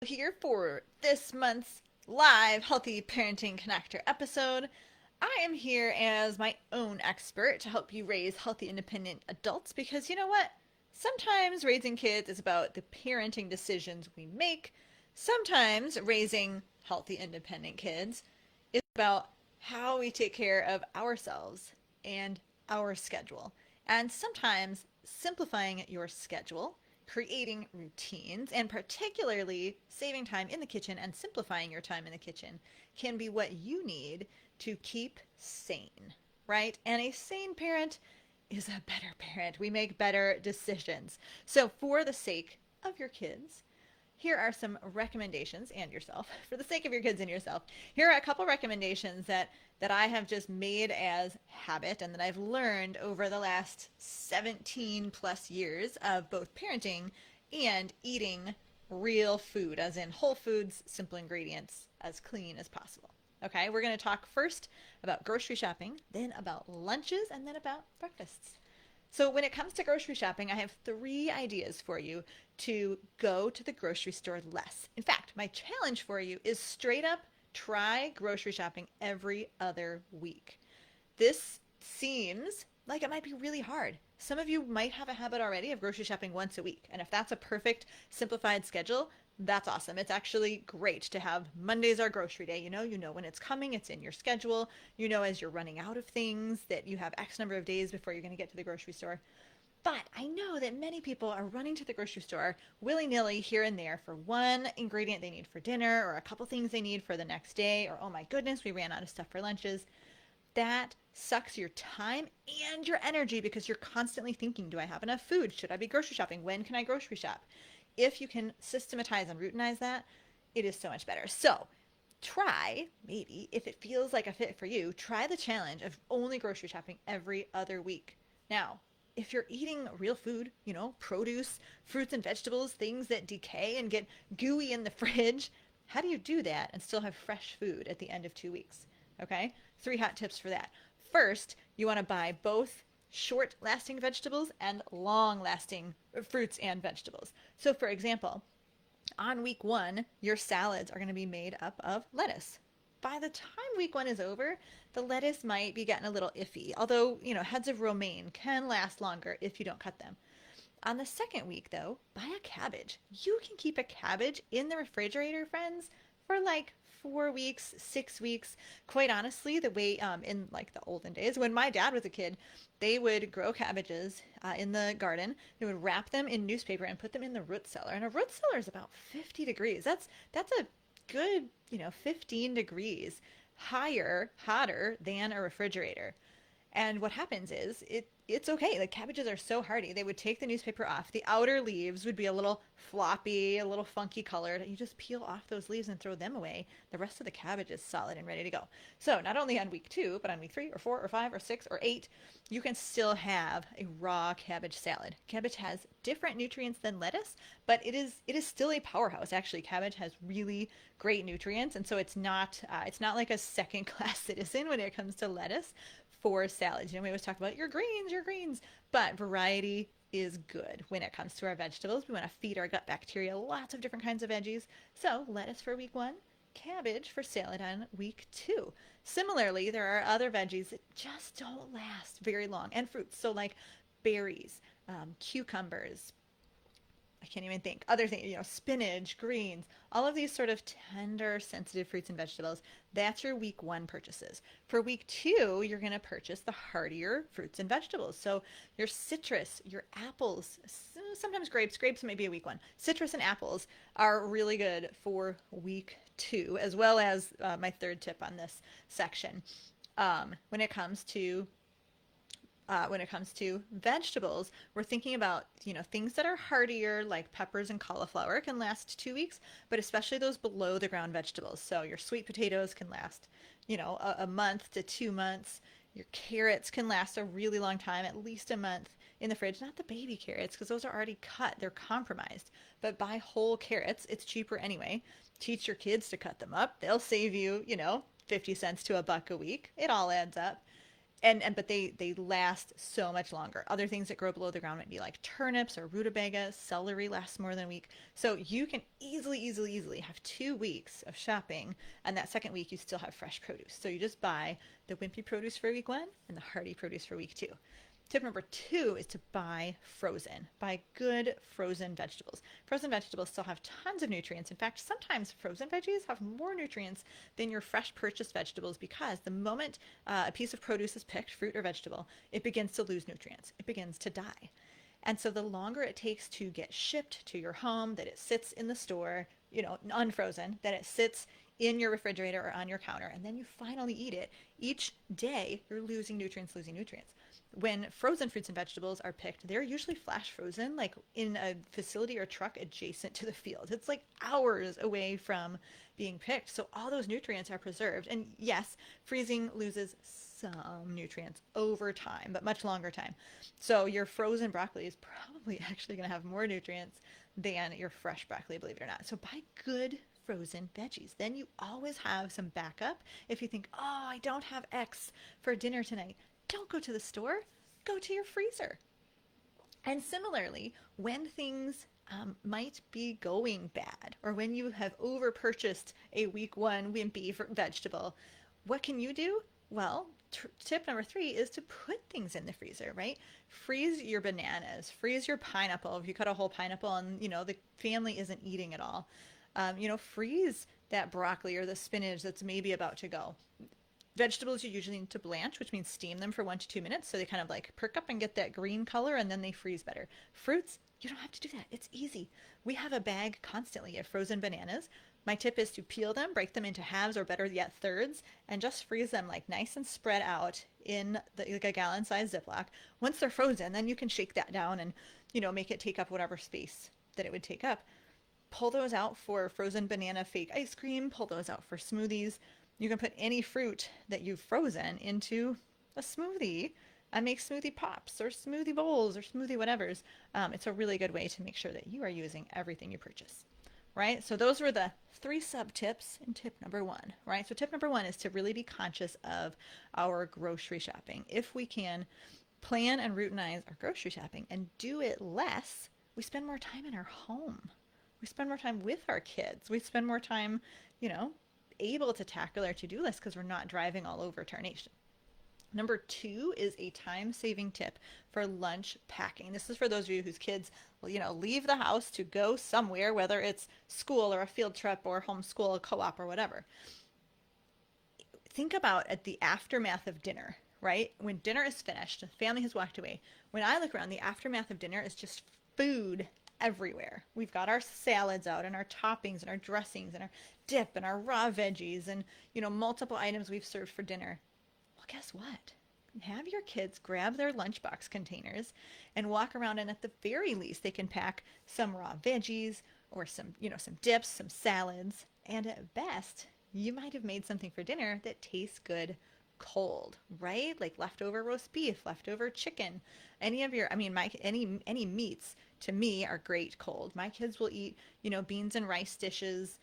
Here for this month's live Healthy Parenting Connector episode. I am here as my own expert to help you raise healthy, independent adults because you know what? Sometimes raising kids is about the parenting decisions we make. Sometimes raising healthy, independent kids is about how we take care of ourselves and our schedule. And sometimes simplifying your schedule, creating routines, and particularly saving time in the kitchen and simplifying your time in the kitchen can be what you need to keep sane, right? And a sane parent is a better parent. We make better decisions. So, for the sake of your kids, here are some recommendations and yourself for the sake of your kids and yourself. Here are a couple recommendations that I have just made as habit and that I've learned over the last 17 plus years of both parenting and eating real food, as in whole foods, simple ingredients, as clean as possible. Okay, we're going to talk first about grocery shopping, then about lunches, and then about breakfasts. So, when it comes to grocery shopping, I have three ideas for you to go to the grocery store less. In fact, my challenge for you is straight up try grocery shopping every other week. This seems like it might be really hard. Some of you might have a habit already of grocery shopping once a week. And if that's a perfect simplified schedule, that's awesome. It's actually great to have Mondays our grocery day. You know when it's coming, it's in your schedule. You know as you're running out of things that you have X number of days before you're going to get to the grocery store. But I know that many people are running to the grocery store willy nilly here and there for one ingredient they need for dinner or a couple things they need for the next day, or oh my goodness, we ran out of stuff for lunches. That sucks your time and your energy because you're constantly thinking, do I have enough food? Should I be grocery shopping? When can I grocery shop? If you can systematize and routinize that, it is so much better. So try, maybe, if it feels like a fit for you, try the challenge of only grocery shopping every other week. Now, if you're eating real food, produce, fruits and vegetables, things that decay and get gooey in the fridge, how do you do that and still have fresh food at the end of 2 weeks? Okay, three hot tips for that. First, you want to buy both short lasting vegetables and long lasting fruits and vegetables. So, for example, on week one, your salads are going to be made up of lettuce. By the time week one is over, the lettuce might be getting a little iffy, although, heads of romaine can last longer if you don't cut them. On the second week, though, buy a cabbage. You can keep a cabbage in the refrigerator, friends, for like 4 weeks, 6 weeks. Quite honestly, the way in like the olden days, when my dad was a kid, they would grow cabbages in the garden. They would wrap them in newspaper and put them in the root cellar. And a root cellar is about 50 degrees. That's a good, 15 degrees hotter than a refrigerator. And what happens is it's okay. Like cabbages are so hardy. They would take the newspaper off. The outer leaves would be a little floppy, a little funky colored. You just peel off those leaves and throw them away. The rest of the cabbage is solid and ready to go. So not only on week two, but on week 3 or 4 or 5 or 6 or 8, you can still have a raw cabbage salad. Cabbage has different nutrients than lettuce, but it is still a powerhouse. Actually, cabbage has really great nutrients, and so it's not like a second class citizen when it comes to lettuce for salads. We always talk about your greens, but variety is good when it comes to our vegetables. We want to feed our gut bacteria lots of different kinds of veggies. So lettuce for week one, cabbage for salad on week two. Similarly, there are other veggies that just don't last very long, and fruits. So like berries, cucumbers, I can't even think. Other things, spinach, greens, all of these sort of tender, sensitive fruits and vegetables. That's your week one purchases. For week two, you're going to purchase the hardier fruits and vegetables. So your citrus, your apples, sometimes grapes. Grapes may be a week one. Citrus and apples are really good for week two, as well as my third tip on this section. When it comes to vegetables, we're thinking about, things that are hardier, like peppers and cauliflower can last 2 weeks, but especially those below the ground vegetables. So your sweet potatoes can last, a month to 2 months. Your carrots can last a really long time, at least a month in the fridge. Not the baby carrots, because those are already cut. They're compromised. But buy whole carrots. It's cheaper anyway. Teach your kids to cut them up. They'll save you, 50 cents to $1 a week. It all adds up. And but they last so much longer. Other things that grow below the ground might be like turnips or rutabaga. Celery lasts more than a week. So you can easily have 2 weeks of shopping, and that second week you still have fresh produce. So you just buy the wimpy produce for week 1 and the hearty produce for week 2. Tip number 2 is to buy frozen. Buy good frozen vegetables. Frozen vegetables still have tons of nutrients. In fact, sometimes frozen veggies have more nutrients than your fresh purchased vegetables because the moment a piece of produce is picked, fruit or vegetable, it begins to lose nutrients. It begins to die. And so the longer it takes to get shipped to your home, that it sits in the store, unfrozen, that it sits in your refrigerator or on your counter, and then you finally eat it, each day you're losing nutrients. When frozen fruits and vegetables are picked, they're usually flash frozen, like in a facility or truck adjacent to the field. It's like hours away from being picked. So all those nutrients are preserved. And yes, freezing loses some nutrients over time, but much longer time. So your frozen broccoli is probably actually going to have more nutrients than your fresh broccoli, believe it or not. So buy good frozen veggies. Then you always have some backup. If you think, oh, I don't have X for dinner tonight, don't go to the store, go to your freezer. And similarly, when things might be going bad, or when you have over purchased a week 1 wimpy vegetable, what can you do? Well, tip number 3 is to put things in the freezer, right? Freeze your bananas, freeze your pineapple. If you cut a whole pineapple and the family isn't eating it all, freeze that broccoli or the spinach that's maybe about to go. Vegetables you usually need to blanch, which means steam them for 1 to 2 minutes so they kind of like perk up and get that green color, and then they freeze better. Fruits, you don't have to do that. It's easy. We have a bag constantly of frozen bananas. My tip is to peel them, break them into halves or better yet thirds, and just freeze them like nice and spread out in like a gallon-sized Ziploc. Once they're frozen, then you can shake that down and make it take up whatever space that it would take up. Pull those out for frozen banana fake ice cream. Pull those out for smoothies. You can put any fruit that you've frozen into a smoothie and make smoothie pops or smoothie bowls or smoothie whatevers. It's a really good way to make sure that you are using everything you purchase, right? So those were the 3 sub tips in tip number 1, right? So tip number 1 is to really be conscious of our grocery shopping. If we can plan and routinize our grocery shopping and do it less, we spend more time in our home. We spend more time with our kids. We spend more time, able to tackle our to-do list because we're not driving all over tarnation. Number 2 is a time-saving tip for lunch packing. This is for those of you whose kids will, leave the house to go somewhere, whether it's school or a field trip or homeschool, a co-op or whatever. Think about at the aftermath of dinner, right? When dinner is finished, the family has walked away. When I look around, the aftermath of dinner is just food everywhere. We've got our salads out and our toppings and our dressings and our dip and our raw veggies and multiple items we've served for dinner. Well, guess what? Have your kids grab their lunchbox containers and walk around, and at the very least they can pack some raw veggies or some dips, some salads, and at best you might have made something for dinner that tastes good cold, right? Like leftover roast beef, leftover chicken, any of your, any meats to me are great cold. My kids will eat, beans and rice dishes,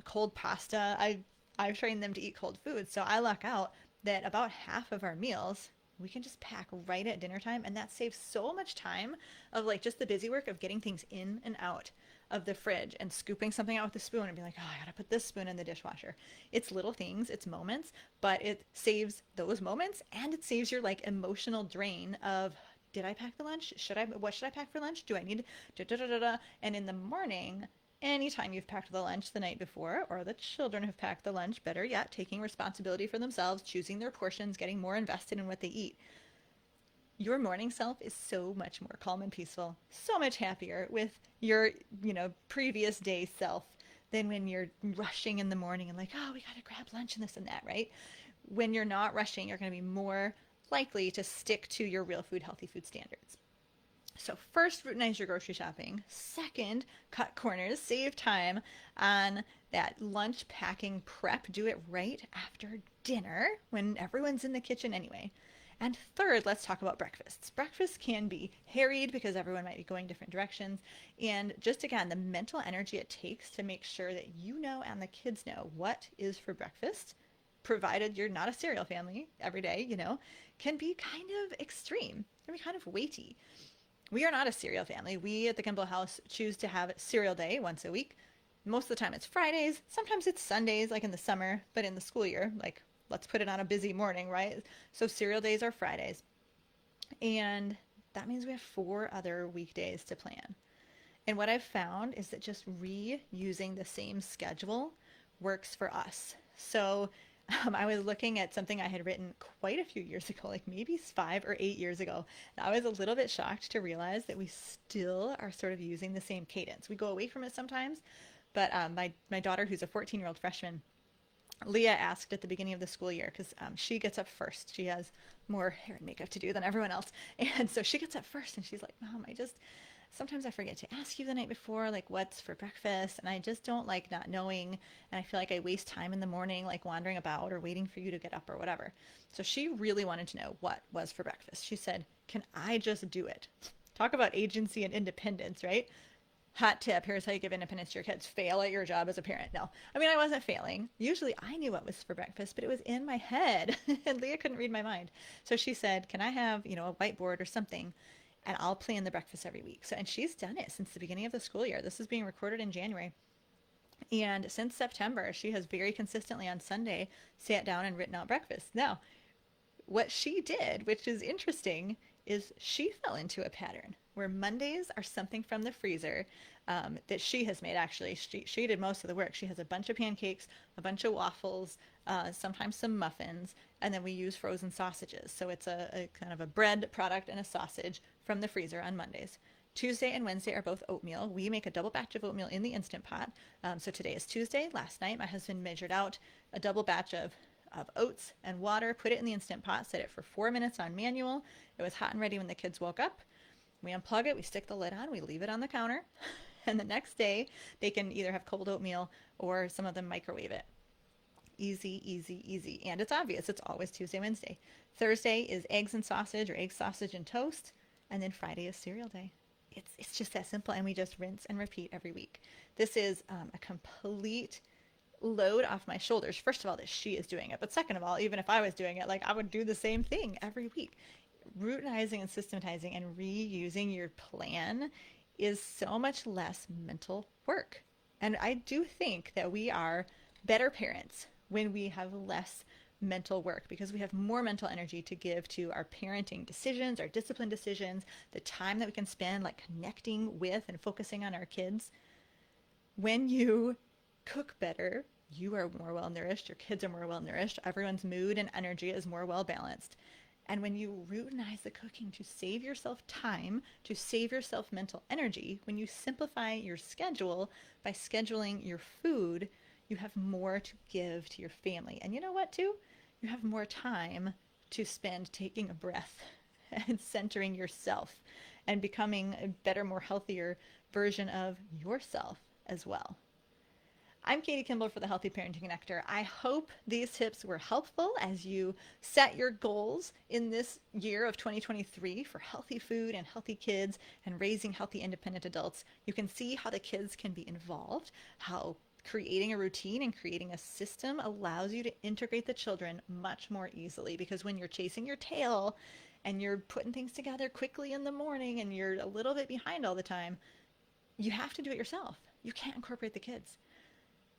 cold pasta. I've trained them to eat cold food. So I luck out that about half of our meals we can just pack right at dinner time, and that saves so much time of like just the busy work of getting things in and out of the fridge and scooping something out with a spoon and be like, oh, I gotta put this spoon in the dishwasher. It's little things, it's moments, but it saves those moments, and it saves your like emotional drain of, did I pack the lunch? What should I pack for lunch? Do I need da da da da da? And in the morning, anytime you've packed the lunch the night before, or the children have packed the lunch, better yet, taking responsibility for themselves, choosing their portions, getting more invested in what they eat, your morning self is so much more calm and peaceful, so much happier with your, previous day self than when you're rushing in the morning and like, oh, we got to grab lunch and this and that, right? When you're not rushing, you're going to be more likely to stick to your real food, healthy food standards. So first, routinize your grocery shopping. Second, cut corners, save time on that lunch packing prep. Do it right after dinner when everyone's in the kitchen anyway. And third, let's talk about breakfasts. Breakfast can be harried because everyone might be going different directions. And just again, the mental energy it takes to make sure that you know and the kids know what is for breakfast provided you're not a cereal family every day, can be kind of extreme, can be kind of weighty. We are not a cereal family. We at the Kimball house choose to have cereal day once a week. Most of the time it's Fridays. Sometimes it's Sundays, like in the summer, but in the school year, like let's put it on a busy morning, right? So cereal days are Fridays. And that means we have 4 other weekdays to plan. And what I've found is that just reusing the same schedule works for us. So I was looking at something I had written quite a few years ago, like maybe 5 or 8 years ago. And I was a little bit shocked to realize that we still are sort of using the same cadence. We go away from it sometimes, but my daughter, who's a 14-year-old freshman, Leah asked at the beginning of the school year because she gets up first. She has more hair and makeup to do than everyone else. And so she gets up first and she's like, Mom, sometimes I forget to ask you the night before, like what's for breakfast. And I just don't like not knowing. And I feel like I waste time in the morning, like wandering about or waiting for you to get up or whatever. So she really wanted to know what was for breakfast. She said, can I just do it? Talk about agency and independence, right? Hot tip, here's how you give independence to your kids. Fail at your job as a parent. No, I mean, I wasn't failing. Usually I knew what was for breakfast, but it was in my head and Leah couldn't read my mind. So she said, can I have, a whiteboard or something, and I'll plan the breakfast every week. So, and she's done it since the beginning of the school year. This is being recorded in January. And since September, she has very consistently on Sunday sat down and written out breakfast. Now, what she did, which is interesting, is she fell into a pattern where Mondays are something from the freezer that she has made. Actually, she did most of the work. She has a bunch of pancakes, a bunch of waffles, sometimes some muffins, and then we use frozen sausages. So it's a kind of a bread product and a sausage from the freezer on Mondays. Tuesday and Wednesday are both oatmeal. We make a double batch of oatmeal in the Instant Pot. So today is Tuesday. Last night, my husband measured out a double batch of oats and water, put it in the Instant Pot, set it for 4 minutes on manual. It was hot and ready when the kids woke up. We unplug it, we stick the lid on, we leave it on the counter, and the next day they can either have cold oatmeal or some of them microwave it. Easy, easy, easy. And it's obvious, it's always Tuesday, Wednesday. Thursday is eggs and sausage or egg, sausage, and toast, and then Friday is cereal day. It's just that simple, and we just rinse and repeat every week. This is a complete load off my shoulders. First of all, that she is doing it, but second of all, even if I was doing it, like I would do the same thing every week. Routinizing and systematizing and reusing your plan is so much less mental work. And I do think that we are better parents when we have less mental work because we have more mental energy to give to our parenting decisions, our discipline decisions, the time that we can spend like connecting with and focusing on our kids. When you cook better, you are more well nourished, your kids are more well nourished, everyone's mood and energy is more well balanced. And when you routinize the cooking to save yourself time, to save yourself mental energy, when you simplify your schedule by scheduling your food, you have more to give to your family. And you know what, too? You have more time to spend taking a breath and centering yourself and becoming a better, more healthier version of yourself as well. I'm Katie Kimball for the Healthy Parenting Connector. I hope these tips were helpful as you set your goals in this year of 2023 for healthy food and healthy kids and raising healthy independent adults. You can see how the kids can be involved, how creating a routine and creating a system allows you to integrate the children much more easily, because when you're chasing your tail and you're putting things together quickly in the morning and you're a little bit behind all the time, you have to do it yourself. You can't incorporate the kids.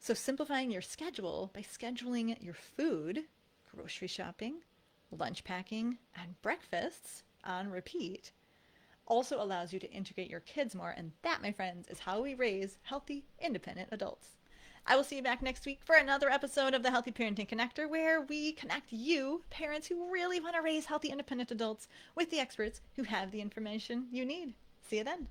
So simplifying your schedule by scheduling your food, grocery shopping, lunch packing, and breakfasts on repeat also allows you to integrate your kids more. And that, my friends, is how we raise healthy, independent adults. I will see you back next week for another episode of the Healthy Parenting Connector, where we connect you, parents who really want to raise healthy, independent adults, with the experts who have the information you need. See you then.